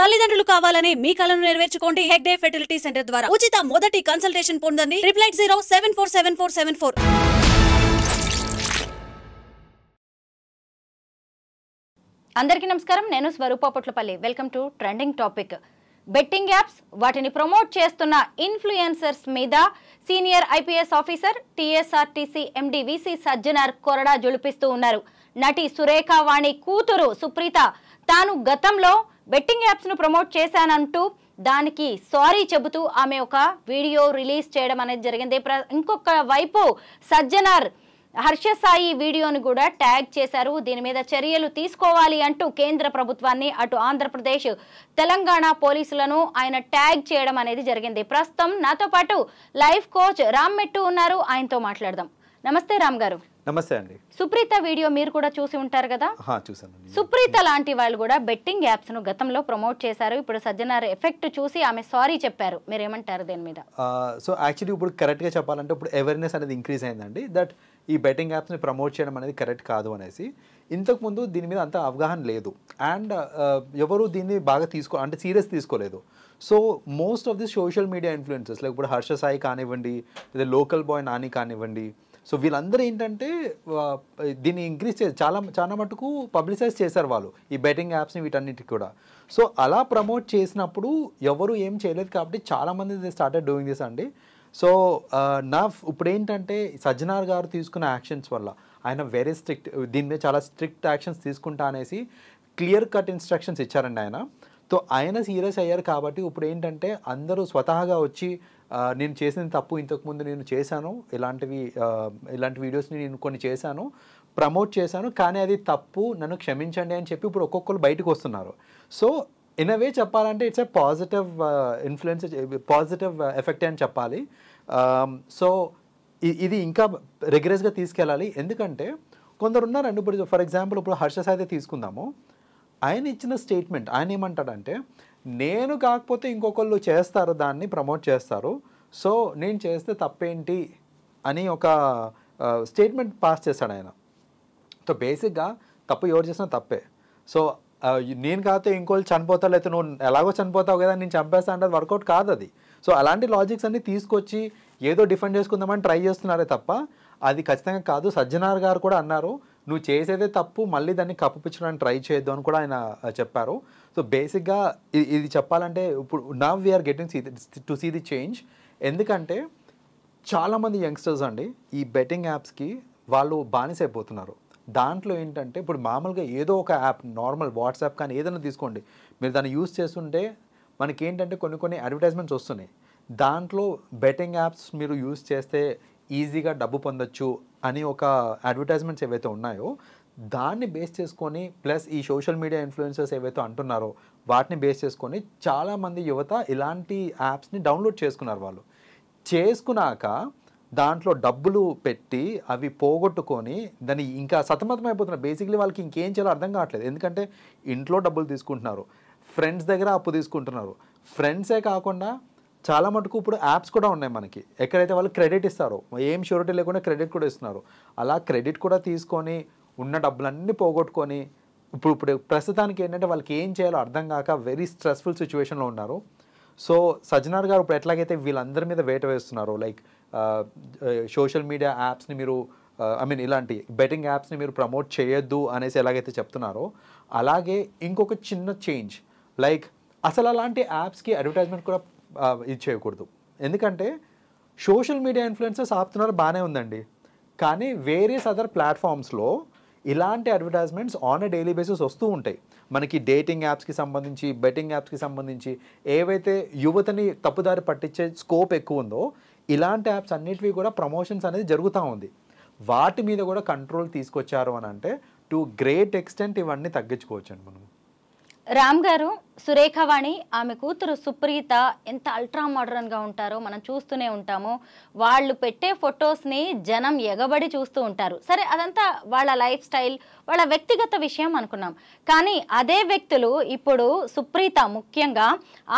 తల్లిదండ్రులు కావాలని మీ కలను నెరవేర్చుకోండి హెగ్డే ఫెర్టిలిటీ సెంటర్ ద్వారా ఉచిత మొదటి కన్సల్టేషన్ పొందండి 8807474774. అందరికీ నమస్కారం. నేను Swaroopa Potlapalli. Welcome to trending topic. Betting apps, వాటిని ప్రమోట్ చేస్తున్న ఇన్ఫ్లుయెన్సర్స్ మీద senior IPS officer TSRTC MD VC Sajjanar కొరడా జొలిపిస్తూ ఉన్నారు. నటి సురేఖ వాణి కూతురు సుప్రీత తాను గతంలో బెట్టింగ్ యాప్స్ ను ప్రమోట్ చేశానంటూ దానికి సారీ చెబుతూ ఆమె ఒక వీడియో రిలీజ్ చేయడం అనేది జరిగింది. ఇంకొక వైపు సజ్జనార్ హర్ష సాయి వీడియోను కూడా ట్యాగ్ చేశారు. దీని మీద చర్యలు తీసుకోవాలి అంటూ కేంద్ర ప్రభుత్వాన్ని, అటు ఆంధ్రప్రదేశ్, తెలంగాణ పోలీసులను ఆయన ట్యాగ్ చేయడం అనేది జరిగింది. ప్రస్తుతం నాతో పాటు లైఫ్ కోచ్ రామ్ మెట్టు ఉన్నారు. ఆయనతో మాట్లాడదాం. నమస్తే రామ్ గారు. నమస్తే అండి. సుప్రీత వీడియో మీరు కూడా చూసి ఉంటారు కదా? చూసాను. సుప్రీత లాంటి వాళ్ళు కూడా బెట్టింగ్ యాప్స్ ను గతంలో ప్రమోట్ చేశారు. ఇప్పుడు సజ్జనార్ ఎఫెక్ట్ చూసి ఆమె సారీ చెప్పారు. మీరేమంటారు దీని మీద? సో యాక్చువల్లీ ఇప్పుడు కరెక్ట్గా చెప్పాలంటే ఇప్పుడు అవేర్నెస్ అనేది ఇంక్రీజ్ అయిందండి, దట్ ఈ బెట్టింగ్ యాప్స్ని ప్రమోట్ చేయడం అనేది కరెక్ట్ కాదు అనేసి. ఇంతకుముందు దీని మీద అంత అవగాహన లేదు అండ్ ఎవరు దీన్ని బాగా అంటే సీరియస్ తీసుకోలేదు. So most of the social media influencers like ఇప్పుడు హర్ష సాయి కానివ్వండి, లేదా లోకల్ బాయ్ నాని కానివ్వండి, సో వీళ్ళందరూ ఏంటంటే దీన్ని ఇంక్రీజ్ చేసి చాలా మటుకు పబ్లిసైజ్ చేశారు వాళ్ళు ఈ బెట్టింగ్ యాప్స్ని వీటన్నిటికి కూడా. సో అలా ప్రమోట్ చేసినప్పుడు ఎవరు ఏం చేయలేదు కాబట్టి చాలామంది స్టార్టెడ్ డూయింగ్ దిస్ అండి. సో ఇప్పుడు ఏంటంటే సజ్జనార్ గారు తీసుకున్న యాక్షన్స్ వల్ల ఆయన వెరీ స్ట్రిక్ట్, దీని మీద చాలా స్ట్రిక్ట్ యాక్షన్స్ తీసుకుంటా అనేసి క్లియర్ కట్ ఇన్స్ట్రక్షన్స్ ఇచ్చారండి ఆయన. సో ఆయన సీరియస్ అయ్యారు కాబట్టి ఇప్పుడు ఏంటంటే అందరూ స్వతహాగా వచ్చి నేను చేసిన తప్పు, ఇంతకుముందు నేను చేశాను, ఇలాంటి వీడియోస్ని నేను కొన్ని చేశాను, ప్రమోట్ చేశాను, కానీ అది తప్పు, నన్ను క్షమించండి అని చెప్పి ఇప్పుడు ఒక్కొక్కరు బయటకు వస్తున్నారు. సో ఇన్ అ వే చెప్పాలంటే it's a positive influence, positive effect అని చెప్పాలి. సో ఇది ఇంకా రెగ్యులర్గా తీసుకెళ్ళాలి. ఎందుకంటే కొందరు ఉన్నారండి, ఇప్పుడు ఫర్ ఎగ్జాంపుల్ ఇప్పుడు హర్ష సాయి తీసుకుందాము. ఆయన ఇచ్చిన స్టేట్మెంట్, ఆయన ఏమంటాడంటే నేను కాకపోతే ఇంకొకళ్ళు చేస్తారు, దాన్ని ప్రమోట్ చేస్తారు, సో నేను చేస్తే తప్పేంటి అని ఒక స్టేట్మెంట్ పాస్ చేశాడు ఆయన. సో బేసిక్గా తప్పు ఎవరు చేసినా తప్పే. సో నేను కాకపోతే ఇంకోళ్ళు చనిపోతారు, లేకపోతే నువ్వు ఎలాగో చనిపోతావు కదా నేను చంపేస్తా అంటే అది వర్కౌట్ కాదు అది. సో అలాంటి లాజిక్స్ అన్ని తీసుకొచ్చి ఏదో డిఫెండ్ చేసుకుందామని ట్రై చేస్తున్నారే తప్ప అది ఖచ్చితంగా కాదు. సజ్జనార్ గారు కూడా అన్నారు, నువ్వు చేసేదే తప్పు, మళ్ళీ దాన్ని కప్పిపుచ్చడానికి ట్రై చేయొద్దు అని కూడా ఆయన చెప్పారు. సో బేసిక్గా ఇది చెప్పాలంటే ఇప్పుడు now we're getting to see the change. ఎందుకంటే చాలామంది యంగ్స్టర్స్ అండి ఈ బెట్టింగ్ యాప్స్కి వాళ్ళు బానిసైపోతున్నారు. దాంట్లో ఏంటంటే ఇప్పుడు మామూలుగా ఏదో ఒక యాప్, నార్మల్ వాట్సాప్ కానీ ఏదైనా తీసుకోండి, మీరు దాన్ని యూజ్ చేస్తుంటే మనకి ఏంటంటే కొన్ని అడ్వర్టైజ్మెంట్స్ వస్తున్నాయి. దాంట్లో బెట్టింగ్ యాప్స్ మీరు యూజ్ చేస్తే ఈజీగా డబ్బు పొందొచ్చు అని ఒక అడ్వర్టైజ్మెంట్స్ ఏవైతే ఉన్నాయో దాన్ని బేస్ చేసుకొని, ప్లస్ ఈ సోషల్ మీడియా ఇన్ఫ్లుయెన్సర్స్ ఏవైతే అంటున్నారో వాటిని బేస్ చేసుకొని చాలామంది యువత ఇలాంటి యాప్స్ని డౌన్లోడ్ చేసుకున్నారు. వాళ్ళు చేసుకున్నాక దాంట్లో డబ్బులు పెట్టి అవి పోగొట్టుకొని దాన్ని ఇంకా సతమతం అయిపోతున్నారు. బేసిక్లీ వాళ్ళకి ఇంకేం చేయాలో అర్థం కావట్లేదు. ఎందుకంటే ఇంట్లో డబ్బులు తీసుకుంటున్నారు, ఫ్రెండ్స్ దగ్గర అప్పు తీసుకుంటున్నారు. ఫ్రెండ్సే కాకుండా చాలా మటుకు ఇప్పుడు యాప్స్ కూడా ఉన్నాయి మనకి, ఎక్కడైతే వాళ్ళు క్రెడిట్ ఇస్తారో, ఏం షూరిటీ లేకుండా క్రెడిట్ కూడా ఇస్తున్నారు. అలా క్రెడిట్ కూడా తీసుకొని ఉన్న డబ్బులన్నీ పోగొట్టుకొని ఇప్పుడు ప్రస్తుతానికి ఏంటంటే వాళ్ళకి ఏం చేయాలో అర్థం కాక వెరీ స్ట్రెస్ఫుల్ సిచ్యువేషన్లో ఉన్నారు. సో సజ్జనార్ గారు ఇప్పుడు ఎట్లాగైతే వీళ్ళందరి మీద వేట వేస్తున్నారు, లైక్ సోషల్ మీడియా యాప్స్ని మీరు ఇలాంటి బెట్టింగ్ యాప్స్ని మీరు ప్రమోట్ చేయొద్దు అనేసి ఎలాగైతే చెప్తున్నారో, అలాగే ఇంకొక చిన్న చేంజ్, లైక్ అసలు అలాంటి యాప్స్కి అడ్వర్టైజ్మెంట్ కూడా ఇది చేయకూడదు. ఎందుకంటే సోషల్ మీడియా ఇన్ఫ్లుయెన్సర్స్ ఆపుతున్నారు, బాగానే ఉందండి, కానీ వేరియస్ అదర్ ప్లాట్ఫామ్స్లో ఇలాంటి advertisements on a daily basis వస్తూ ఉంటాయి. మనకి డేటింగ్ యాప్స్కి సంబంధించి, బెట్టింగ్ యాప్స్కి సంబంధించి ఏవైతే యువతని తప్పుదారి పట్టించే స్కోప్ ఎక్కువ ఉందో ఇలాంటి యాప్స్ అన్నిటివి కూడా ప్రమోషన్స్ అనేది జరుగుతూ ఉంది. వాటి మీద కూడా కంట్రోల్ తీసుకొచ్చారు అని అంటే టు గ్రేట్ ఎక్స్టెంట్ ఇవన్నీ తగ్గించుకోవచ్చు అండి మనం. రామ్ గారు, సురేఖవాణి ఆమె కూతురు సుప్రీత ఎంత అల్ట్రా మోడర్న్గా ఉంటారో మనం చూస్తూనే ఉంటాము. వాళ్ళు పెట్టే ఫొటోస్ని జనం ఎగబడి చూస్తూ ఉంటారు. సరే, అదంతా వాళ్ళ లైఫ్ స్టైల్, వాళ్ళ వ్యక్తిగత విషయం అనుకున్నాం. కానీ అదే వ్యక్తులు ఇప్పుడు సుప్రీత ముఖ్యంగా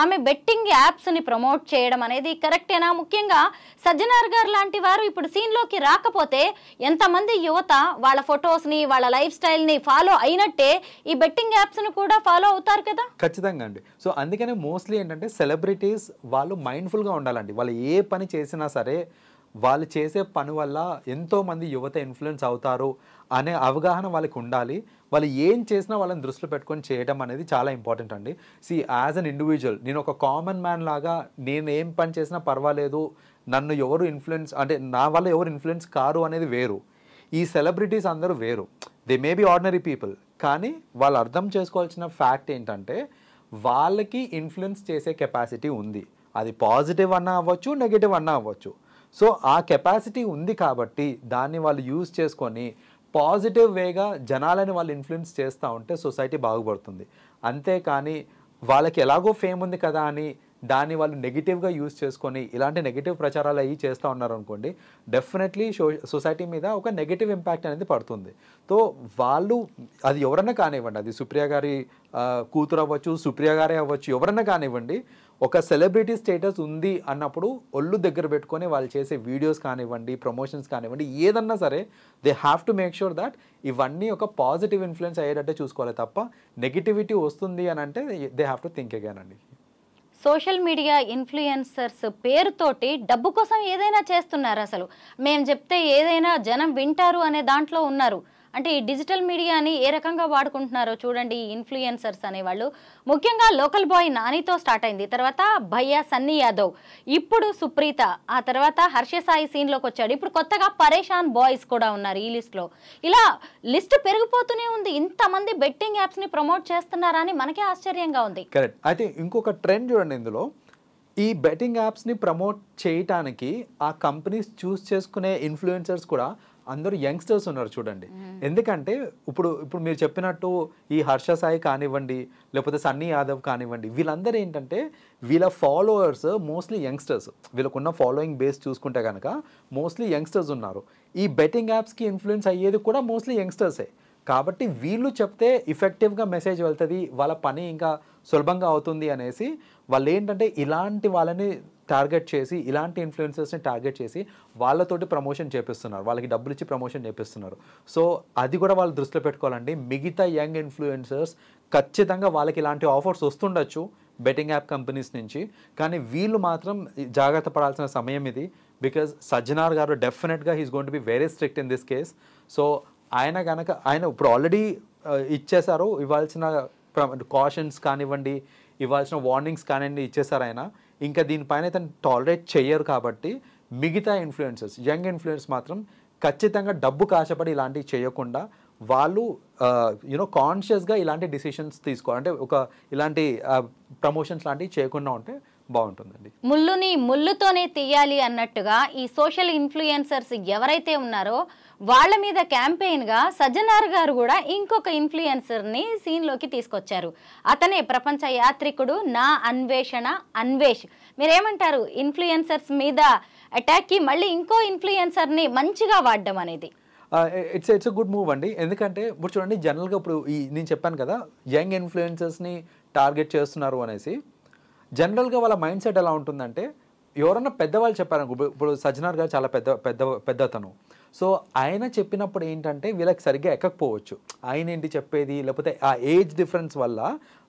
ఆమె బెట్టింగ్ యాప్స్ని ప్రమోట్ చేయడం అనేది కరెక్టేనా? ముఖ్యంగా సజ్జనార్ గారు లాంటి వారు ఇప్పుడు సీన్లోకి రాకపోతే ఎంతమంది యువత వాళ్ళ ఫొటోస్ని, వాళ్ళ లైఫ్ స్టైల్ని ఫాలో అయినట్టే ఈ బెట్టింగ్ యాప్స్ని కూడా ఫాలో అవుతారు కదా. ఖచ్చితంగా అండి. సో అందుకనే మోస్ట్లీ ఏంటంటే సెలబ్రిటీస్ వాళ్ళు మైండ్ఫుల్గా ఉండాలండి. వాళ్ళు ఏ పని చేసినా సరే వాళ్ళు చేసే పని వల్ల ఎంతోమంది యువత ఇన్ఫ్లుయెన్స్ అవుతారు అనే అవగాహన వాళ్ళకి ఉండాలి. వాళ్ళు ఏం చేసినా వాళ్ళని దృష్టిలో పెట్టుకొని చేయడం అనేది చాలా ఇంపార్టెంట్ అండి. యాజ్ అన్ ఇండివిజువల్ నేను ఒక కామన్ మ్యాన్ లాగా నేను ఏం పని చేసినా పర్వాలేదు, నన్ను ఎవరు ఇన్ఫ్లుయెన్స్ అంటే నా వల్ల ఎవరు ఇన్ఫ్లుయెన్స్ కారు అనేది వేరు. ఈ సెలబ్రిటీస్ అందరూ వేరు. They may be ordinary people, కానీ వాళ్ళు అర్థం చేసుకోవాల్సిన ఫ్యాక్ట్ ఏంటంటే వాళ్ళకి ఇన్ఫ్లుయెన్స్ చేసే కెపాసిటీ ఉంది. అది పాజిటివ్ అన్నా అవ్వచ్చు, నెగిటివ్ అన్నా అవ్వచ్చు. సో ఆ కెపాసిటీ ఉంది కాబట్టి దాన్ని వాళ్ళు యూజ్ చేసుకొని పాజిటివ్ వేగా జనాలని వాళ్ళు ఇన్ఫ్లుయెన్స్ చేస్తూ ఉంటే సొసైటీ బాగుపడుతుంది. అంతేకాని వాళ్ళకి ఎలాగో ఫేమ్ ఉంది కదా అని దాన్ని వాళ్ళు నెగిటివ్గా యూజ్ చేసుకొని ఇలాంటి నెగిటివ్ ప్రచారాలు అవి చేస్తూ ఉన్నారు అనుకోండి, డెఫినెట్లీ సొసైటీ మీద ఒక నెగిటివ్ ఇంపాక్ట్ అనేది పడుతుంది. సో వాళ్ళు అది ఎవరన్నా కానివ్వండి, అది సుప్రియ గారి కూతురు అవ్వచ్చు, సుప్రియ గారే అవ్వచ్చు, ఎవరన్నా కానివ్వండి, ఒక సెలబ్రిటీ స్టేటస్ ఉంది అన్నప్పుడు ఒళ్ళు దగ్గర పెట్టుకొని వాళ్ళు చేసే వీడియోస్ కానివ్వండి, ప్రమోషన్స్ కానివ్వండి, ఏదన్నా సరే they have to make sure that ఇవన్నీ ఒక పాజిటివ్ ఇన్ఫ్లుయెన్స్ అయ్యేటట్టే చూసుకోవాలి తప్ప నెగిటివిటీ వస్తుంది అని అంటే they have to think again అండి. సోషల్ మీడియా ఇన్ఫ్లుయెన్సర్స్ పేరుతోటి డబ్బు కోసం ఏదైనా చేస్తున్నారు. అసలు మేము చెప్తే ఏదైనా జనం వింటారు అనే దాంట్లో ఉన్నారు. అంటే ఈ డిజిటల్ మీడియాని ఏ రకంగా వాడుకుంటున్నారో చూడండి ఈ ఇన్ఫ్లుయెన్సర్స్ అనేవాళ్ళు. ముఖ్యంగా లోకల్ బాయ్ నానితో స్టార్ట్ అయింది, తర్వాత భయ్యా సన్నీ యాదవ్, ఇప్పుడు సుప్రీత, ఆ తర్వాత హర్ష సాయి సీన్లోకి వచ్చాడు. ఇప్పుడు కొత్తగా పరేషాన్ బాయ్స్ కూడా ఉన్నారు ఈ లిస్ట్లో. ఇలా లిస్ట్ పెరిగిపోతూనే ఉంది. ఇంతమంది బెట్టింగ్ యాప్స్ని ప్రమోట్ చేస్తున్నారా అని మనకే ఆశ్చర్యంగా ఉంది. కరెక్ట్. అయితే ఇంకొక ట్రెండ్ చూడండి ఇందులో, ఈ బెట్టింగ్ యాప్స్ని ప్రమోట్ చేయటానికి ఆ కంపెనీస్ చూస్ చేసుకునే ఇన్ఫ్లుయెన్సర్స్ కూడా అందరూ యంగ్స్టర్స్ ఉన్నారు చూడండి. ఎందుకంటే ఇప్పుడు మీరు చెప్పినట్టు ఈ హర్ష సాయి కానివ్వండి, లేకపోతే సన్నీ యాదవ్ కానివ్వండి, వీళ్ళందరూ ఏంటంటే వీళ్ళ ఫాలోవర్స్ మోస్ట్లీ యంగ్స్టర్స్. వీళ్ళకున్న ఫాలోయింగ్ బేస్ చూసుకుంటే కనుక మోస్ట్లీ యంగ్స్టర్స్ ఉన్నారు. ఈ బెట్టింగ్ యాప్స్కి ఇన్ఫ్లుయెన్స్ అయ్యేది కూడా మోస్ట్లీ యంగ్స్టర్సే. కాబట్టి వీళ్ళు చెప్తే ఇఫెక్టివ్గా మెసేజ్ వెళ్తుంది, వాళ్ళ పని ఇంకా సులభంగా అవుతుంది అనేసి వాళ్ళు ఏంటంటే ఇలాంటి వాళ్ళని టార్గెట్ చేసి, ఇలాంటి ఇన్ఫ్లుయెన్సర్స్ని టార్గెట్ చేసి వాళ్ళతోటి ప్రమోషన్ చేపిస్తున్నారు, వాళ్ళకి డబ్బులు ఇచ్చి ప్రమోషన్ చేపిస్తున్నారు. సో అది కూడా వాళ్ళు దృష్టిలో పెట్టుకోవాలండి. మిగతా యంగ్ ఇన్ఫ్లుయెన్సర్స్ ఖచ్చితంగా వాళ్ళకి ఇలాంటి ఆఫర్స్ వస్తుండొచ్చు బెట్టింగ్ యాప్ కంపెనీస్ నుంచి, కానీ వీళ్ళు మాత్రం జాగ్రత్త పడాల్సిన సమయం ఇది. బికాజ్ సజ్జనార్ గారు డెఫినెట్గా he's going to be very strict in this case. So ఆయన ఇప్పుడు ఆల్రెడీ ఇచ్చేశారు, ఇవ్వాల్సిన కాషన్స్ కానివ్వండి, ఇవ్వాల్సిన వార్నింగ్స్ కానివ్వండి ఇచ్చేసారు ఆయన. ఇంకా దీనిపైన తను టాలరేట్ చెయ్యరు. కాబట్టి మిగతా ఇన్ఫ్లుయెన్సర్స్, యంగ్ ఇన్ఫ్లుయెన్స్ మాత్రం ఖచ్చితంగా డబ్బు కాశపడి ఇలాంటివి చేయకుండా వాళ్ళు కాన్షియస్గా ఇలాంటి డిసిషన్స్ తీసుకోవాలి. అంటే ఇలాంటి ప్రమోషన్స్ లాంటివి చేయకుండా ఉంటే బాగుంటుందండి. ముళ్ళుని ముళ్ళుతోనే తీయాలి అన్నట్టుగా ఈ సోషల్ ఇన్ఫ్లుయెన్సర్స్ ఎవరైతే ఉన్నారో వాళ్ళ మీద క్యాంపెయిన్గా సజ్జనార్ గారు కూడా ఇంకొక ఇన్ఫ్లుయెన్సర్ని సీన్లోకి తీసుకొచ్చారు. అతనే ప్రపంచ యాత్రికుడు నా అన్వేషణ అన్వేష్. మీరేమంటారు ఇన్ఫ్లుయెన్సర్స్ మీద అటాక్కి మళ్ళీ ఇంకో ఇన్ఫ్లుయెన్సర్ని మంచిగా వాడడం అనేది? ఇట్స్ గుడ్ మూవ్ అండి. ఎందుకంటే ఇప్పుడు చూడండి, జనరల్గా ఇప్పుడు నేను చెప్పాను కదా యంగ్ ఇన్ఫ్లుయెన్సర్స్ని టార్గెట్ చేస్తున్నారు అనేసి. జనరల్గా వాళ్ళ మైండ్ సెట్ ఎలా ఉంటుందంటే, ఎవరన్నా పెద్దవాళ్ళు చెప్పారనుకో, ఇప్పుడు సజ్జనార్ గారు చాలా పెద్ద అతను. సో ఆయన చెప్పినప్పుడు ఏంటంటే వీళ్ళకి సరిగ్గా ఎక్కకపోవచ్చు. ఆయన ఏంటి చెప్పేది, లేకపోతే ఆ ఏజ్ డిఫరెన్స్ వల్ల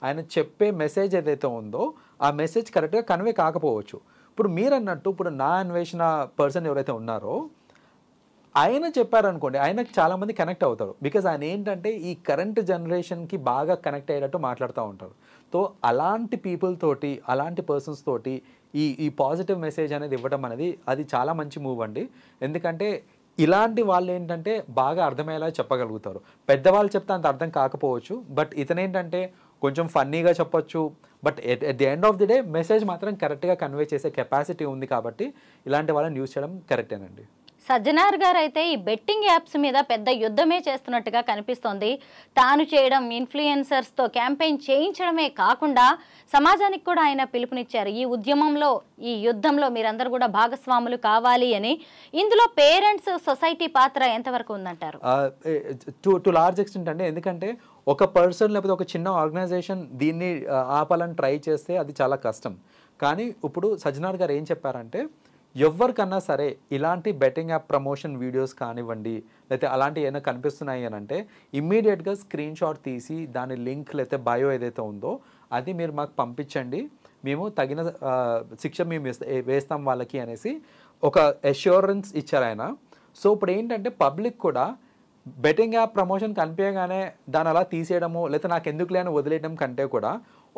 ఆయన చెప్పే మెసేజ్ ఏదైతే ఉందో ఆ మెసేజ్ కరెక్ట్గా కన్వే కాకపోవచ్చు. ఇప్పుడు మీరు అన్నట్టు ఇప్పుడు నా అన్వేషణ పర్సన్ ఎవరైతే ఉన్నారో ఆయన చెప్పారనుకోండి, ఆయనకు చాలామంది కనెక్ట్ అవుతారు. బికాజ్ ఆయన ఏంటంటే ఈ కరెంట్ జనరేషన్కి బాగా కనెక్ట్ అయ్యేటట్టు మాట్లాడుతూ ఉంటారు. సో అలాంటి పీపుల్ తోటి, అలాంటి పర్సన్స్ తోటి ఈ పాజిటివ్ మెసేజ్ అనేది ఇవ్వడం అనేది అది చాలా మంచి మూవ్ అండి. ఎందుకంటే ఇలాంటి వాళ్ళు ఏంటంటే బాగా అర్థమయ్యేలా చెప్పగలుగుతారు. పెద్దవాళ్ళు చెప్తే అంత అర్థం కాకపోవచ్చు, బట్ ఇతనేంటంటే కొంచెం ఫన్నీగా చెప్పొచ్చు, but at the end of the day message మాత్రం కరెక్ట్గా కన్వే చేసే కెపాసిటీ ఉంది. కాబట్టి ఇలాంటి వాళ్ళని యూజ్ చేయడం కరెక్టేనండి. సజ్జనార్ గారు అయితే ఈ బెట్టింగ్ యాప్స్ మీద పెద్ద యుద్ధమే చేస్తున్నట్టుగా కనిపిస్తోంది. తాను చేయడం, ఇన్ఫ్లుయెన్సర్స్తో క్యాంపెయిన్ చేయించడమే కాకుండా సమాజానికి కూడా ఆయన పిలుపునిచ్చారు. ఈ ఉద్యమంలో, ఈ యుద్ధంలో మీరందరూ కూడా భాగస్వాములు కావాలి అని. ఇందులో పేరెంట్స్, సొసైటీ పాత్ర ఎంతవరకు ఉందంటారు? టు లార్జ్ ఎక్స్టెంట్ అండి. ఎందుకంటే ఒక పర్సన్ లేకపోతే ఒక చిన్న ఆర్గనైజేషన్ దీన్ని ఆపాలని ట్రై చేస్తే అది చాలా కష్టం. కానీ ఇప్పుడు సజ్జనార్ గారు ఏం చెప్పారంటే, ఎవరికన్నా సరే ఇలాంటి బెట్టింగ్ యాప్ ప్రమోషన్ వీడియోస్ కానివ్వండి, లేకపోతే అలాంటివి ఏమైనా కనిపిస్తున్నాయి అని అంటే ఇమ్మీడియట్గా స్క్రీన్ షాట్ తీసి దాని లింక్ లేకపోతే బయో ఏదైతే ఉందో అది మీరు మాకు పంపించండి, మేము తగిన శిక్ష మేము వేస్తాం వాళ్ళకి అనేసి ఒక అష్యూరెన్స్ ఇచ్చారు ఆయన. సో ఇప్పుడు ఏంటంటే పబ్లిక్ కూడా బెట్టింగ్ యాప్ ప్రమోషన్ కనిపించగానే దాన్ని అలా తీసేయడము లేకపోతే నాకు ఎందుకు లేని వదిలేయడం కంటే కూడా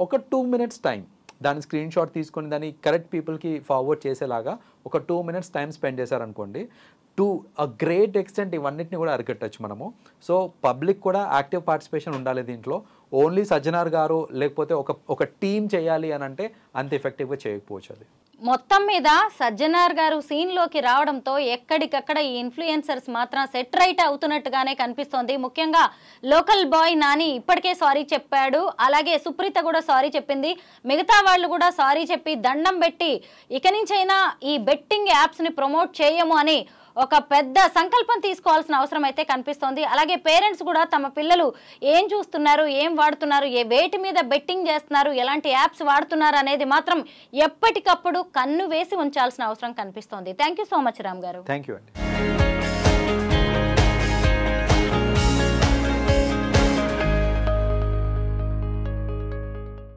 ఒక 2 minutes టైం దాని స్క్రీన్ షాట్ తీసుకొని దాన్ని కరెక్ట్ పీపుల్కి ఫార్వర్డ్ చేసేలాగా ఒక 2 minutes టైం స్పెండ్ చేశారనుకోండి, టు అ గ్రేట్ ఎక్స్టెంట్ ఇవన్నిటిని కూడా అరికట్టచ్చు మనము. సో పబ్లిక్ కూడా యాక్టివ్ పార్టిసిపేషన్ ఉండాలి దీంట్లో. ఓన్లీ సజ్జనార్ గారు లేకపోతే ఒక టీం చేయాలి అని అంటే అంత ఎఫెక్టివ్గా చేయకపోవచ్చు. అది మొత్తం మీద సజ్జనార్ గారు సీన్లోకి రావడంతో ఎక్కడికక్కడ ఈ ఇన్ఫ్లుయెన్సర్స్ మాత్రం సెట్ రైట్ అవుతున్నట్టుగానే కనిపిస్తోంది. ముఖ్యంగా లోకల్ బాయ్ నాని ఇప్పటికే సారీ చెప్పాడు, అలాగే సుప్రీత కూడా సారీ చెప్పింది, మిగతా వాళ్ళు కూడా సారీ చెప్పి దండం పెట్టి ఇక నుంచైనా ఈ బెట్టింగ్ యాప్స్ని ప్రమోట్ చేయము అని ఒక పెద్ద సంకల్పం తీసుకోవాల్సిన అవసరం అయితే కనిపిస్తోంది. అలాగే పేరెంట్స్ కూడా తమ పిల్లలు ఏం చూస్తున్నారు, ఏం వాడుతున్నారు, వేటి మీద బెట్టింగ్ చేస్తున్నారు, ఎలాంటి యాప్స్ వాడుతున్నారు అనేది మాత్రం ఎప్పటికప్పుడు కన్ను వేసి ఉంచాల్సిన అవసరం కనిపిస్తోంది. Thank you so much Ram garu. Thank you అండి.